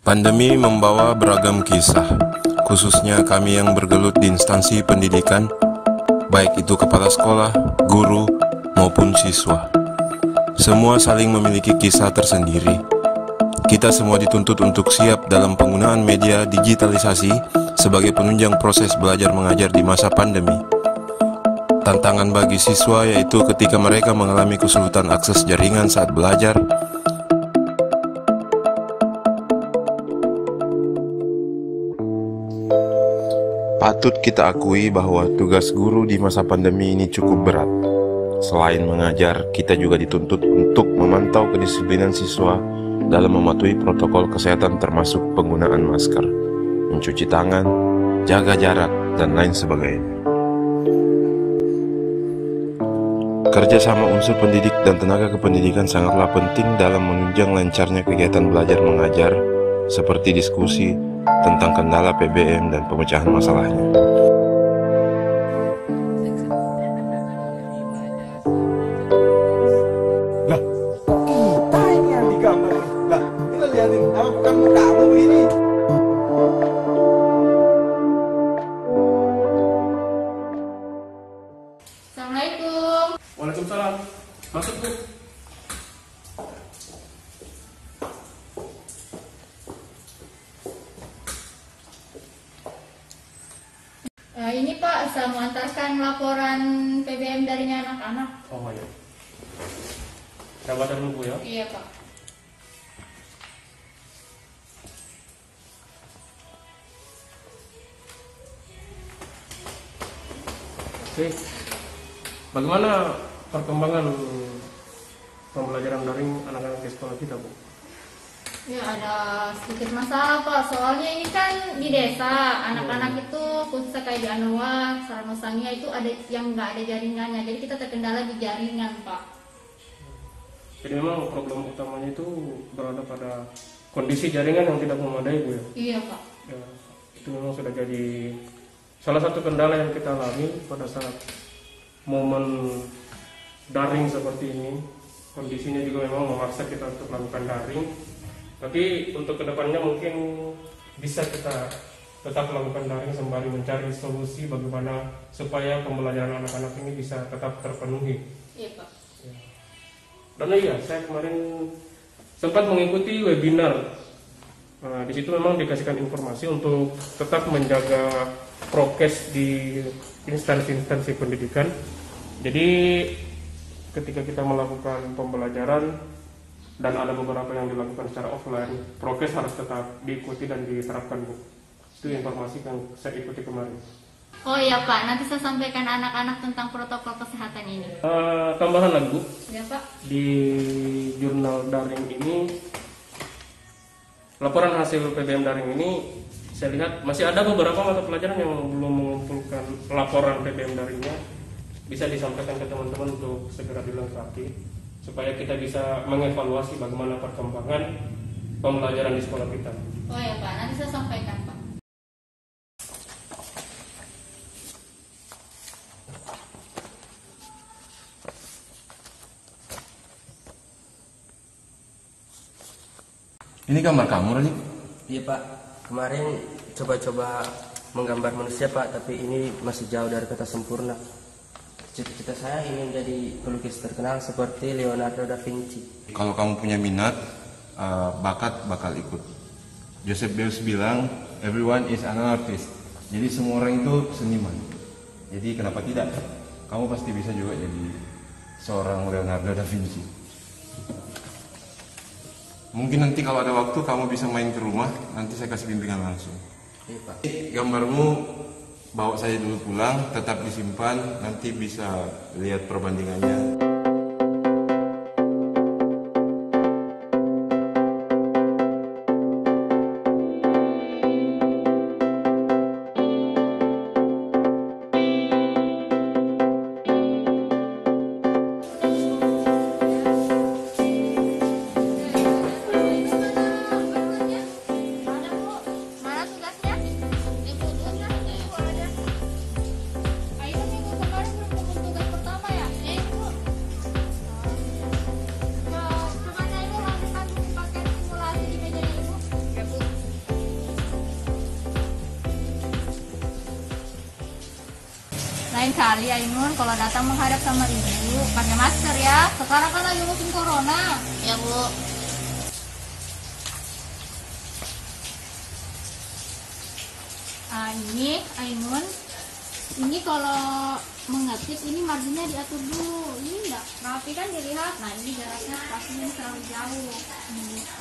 Pandemi membawa beragam kisah, khususnya kami yang bergelut di instansi pendidikan, baik itu kepala sekolah, guru, maupun siswa. Semua saling memiliki kisah tersendiri. Kita semua dituntut untuk siap dalam penggunaan media digitalisasi sebagai penunjang proses belajar mengajar di masa pandemi. Tantangan bagi siswa yaitu ketika mereka mengalami kesulitan akses jaringan saat belajar. Patut kita akui bahwa tugas guru di masa pandemi ini cukup berat. Selain mengajar, kita juga dituntut untuk memantau kedisiplinan siswa dalam mematuhi protokol kesehatan termasuk penggunaan masker, mencuci tangan, jaga jarak, dan lain sebagainya. Kerjasama unsur pendidik dan tenaga kependidikan sangatlah penting dalam menunjang lancarnya kegiatan belajar mengajar, seperti diskusi tentang kendala PBM dan pemecahan masalahnya. Lah, kita ini yang digambar. Lah, kita lihatin apa bukan mukamu ini? Assalamualaikum. Waalaikumsalam. Masuk, Bu. Ini Pak, saya mengantarkan laporan PBM darinya anak-anak. Oh iya. Saya baca dulu, Bu, ya. Iya Pak. Oke. Bagaimana perkembangan pembelajaran daring anak-anak di sekolah kita, Bu? Ya ada sedikit masalah Pak, soalnya ini kan di desa, anak-anak itu khususnya kayak di Anoa, Saranosangnya itu ada yang nggak ada jaringannya, jadi kita terkendala di jaringan Pak. Jadi memang problem utamanya itu berada pada kondisi jaringan yang tidak memadai, Bu, ya? Iya Pak. Ya, itu memang sudah jadi salah satu kendala yang kita alami pada saat momen daring seperti ini. Kondisinya juga memang memaksa kita untuk melakukan daring. Tapi untuk kedepannya mungkin bisa kita tetap melakukan daring sembari mencari solusi bagaimana supaya pembelajaran anak-anak ini bisa tetap terpenuhi. Iya Pak. Ya. Dan iya, saya kemarin sempat mengikuti webinar. Nah, di situ memang dikasihkan informasi untuk tetap menjaga prokes di instansi-instansi pendidikan. Jadi ketika kita melakukan pembelajaran dan ada beberapa yang dilakukan secara offline, prokes harus tetap diikuti dan diterapkan, Bu. Itu informasi yang saya ikuti kemarin. Oh iya Pak, nanti saya sampaikan anak-anak tentang protokol kesehatan ini. Tambahan lagi, Bu. Ya Pak. Di jurnal daring ini, laporan hasil PBM daring ini, saya lihat masih ada beberapa mata pelajaran yang belum mengumpulkan laporan PBM daringnya. Bisa disampaikan ke teman-teman untuk segera dilengkapi, supaya kita bisa mengevaluasi bagaimana perkembangan pembelajaran di sekolah kita. Oh ya Pak, nanti saya sampaikan Pak. Ini gambar kamu, Radik? Iya Pak, kemarin coba-coba menggambar manusia Pak, tapi ini masih jauh dari kata sempurna. Cita-cita saya ingin jadi pelukis terkenal seperti Leonardo da Vinci. Kalau kamu punya minat, bakat bakal ikut. Joseph Beuys bilang, everyone is an artist. Jadi semua orang itu seniman. Jadi kenapa tidak? Kamu pasti bisa juga jadi seorang Leonardo da Vinci. Mungkin nanti kalau ada waktu kamu bisa main ke rumah, nanti saya kasih bimbingan langsung. Iya Pak. Gambarmu bawa saya dulu pulang, tetap disimpan, nanti bisa lihat perbandingannya. Mana tugasnya? Ibu tugasnya? Ibu ada. Ayo minggu kemarin belum tugas pertama ya? Ibu. Lain kali Ainun kalau datang menghadap sama ibu pakai masker ya. Sekarang kan lagi musim corona. Ya Bu. Ini Ainun. Ini kalau mengetik ini marginnya diatur dulu. Ini enggak rapi kan dilihat. Nah ini jaraknya pastinya terlalu jauh.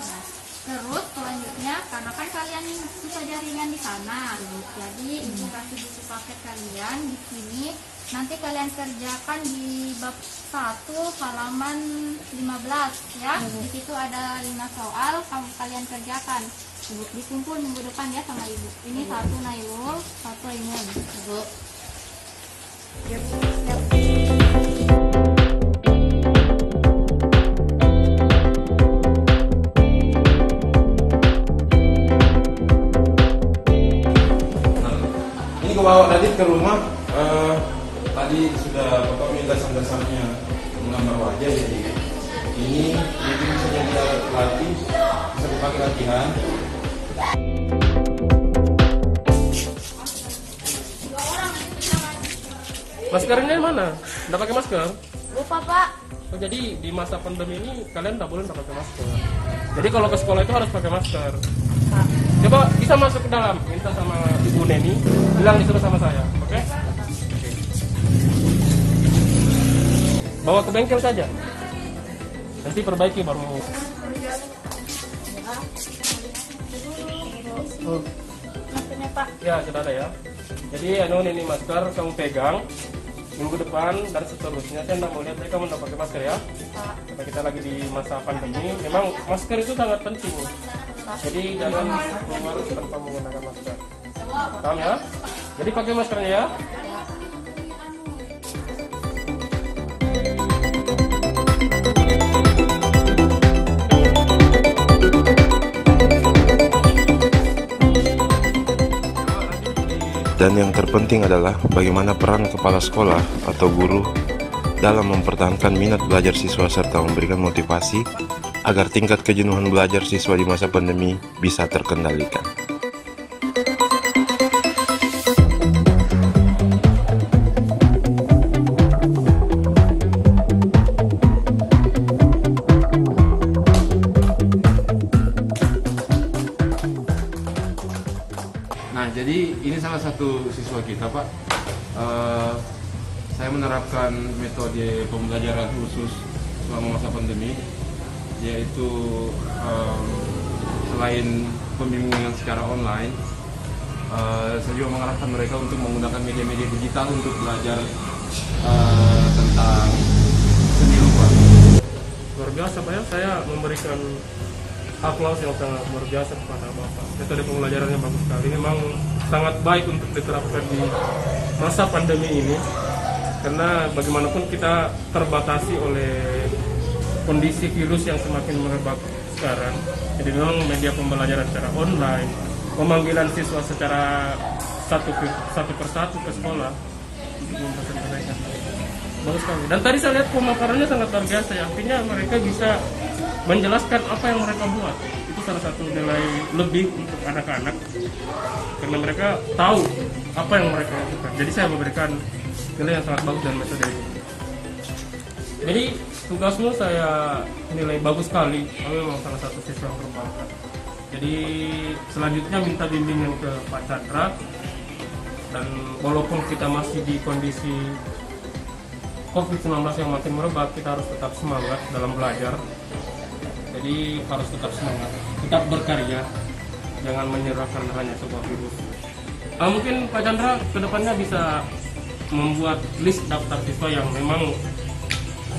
Nah, terus selanjutnya karena kan kalian susah jaringan di sana, jadi ibu kasih buku paket kalian di sini. Nanti kalian kerjakan di bab 1 halaman 15 ya. Di situ ada 5 soal kalian kerjakan. Ibu dikumpul minggu depan ya sama ibu. Ini 1 Nailul, 1 Ainun. Ibu. Yep. Ini gue bawa Radit ke rumah. Tadi sudah Bapak minta dasar-dasarnya menggambar wajah, jadi ini mungkin bisa jadi alat latih, bisa dipakai latihan. Maskernya mana? Nggak pakai masker? Lupa Pak. Oh, jadi di masa pandemi ini kalian nggak boleh pakai masker. Jadi kalau ke sekolah itu harus pakai masker. Coba bisa masuk ke dalam, minta sama Ibu Neni, bilang disuruh sama saya, oke? Bawa ke bengkel saja. Nanti perbaiki baru. Maskernya Pak. Ya sudah ada ya. Jadi Ainun ini masker kamu pegang. Minggu depan dan seterusnya saya nggak mau lihat kamu nggak pakai masker ya. Karena kita lagi di masa pandemi, memang masker itu sangat penting. Jadi jangan keluar tanpa menggunakan masker. Paham ya? Jadi pakai maskernya ya. Dan yang terpenting adalah bagaimana peran kepala sekolah atau guru dalam mempertahankan minat belajar siswa serta memberikan motivasi agar tingkat kejenuhan belajar siswa di masa pandemi bisa terkendalikan. Nah, jadi ini salah satu siswa kita, Pak. Saya menerapkan metode pembelajaran khusus selama masa pandemi, yaitu selain pembimbingan secara online, saya juga mengarahkan mereka untuk menggunakan media-media digital untuk belajar tentang seni rupa. Luar biasa Pak ya, saya memberikan aplaus yang sangat luar biasa kepada Bapak. Metode pembelajarannya bagus sekali, memang sangat baik untuk diterapkan di masa pandemi ini. Karena bagaimanapun kita terbatasi oleh kondisi virus yang semakin merebak sekarang. Jadi memang media pembelajaran secara online, pemanggilan siswa secara satu persatu ke sekolah untuk memfasilitasi mereka. Bagus sekali. Dan tadi saya lihat pemaparannya sangat luar biasa ya. Artinya mereka bisa menjelaskan apa yang mereka buat. Itu salah satu nilai lebih untuk anak-anak. Karena mereka tahu apa yang mereka lakukan. Jadi saya memberikan nilai yang sangat bagus dan metode ini. Jadi tugasmu saya nilai bagus sekali. Kamu memang salah satu siswa yang berbakat. Jadi selanjutnya minta bimbingan ke Pak Chandra. Dan walaupun kita masih di kondisi COVID-19 yang makin merebak, kita harus tetap semangat dalam belajar. Jadi harus tetap semangat, tetap berkarya, jangan menyerahkan hanya sebuah virus. Mungkin Pak Chandra kedepannya bisa membuat list daftar siswa yang memang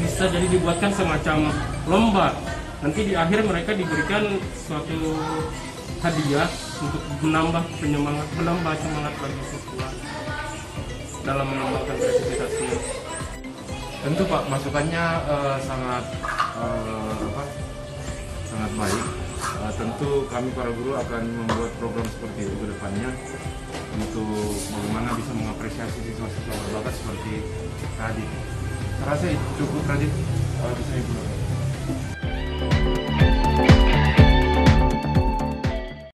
bisa jadi dibuatkan semacam lomba. Nanti di akhir mereka diberikan suatu hadiah untuk menambah semangat bagi siswa dalam mengembangkan kreativitasnya. Tentu Pak, masukannya sangat baik. Tentu kami para guru akan membuat program seperti itu ke depannya untuk bagaimana bisa mengapresiasi siswa-siswa berbakat seperti Radit. Saya rasa cukup Radit, bisa Ibu.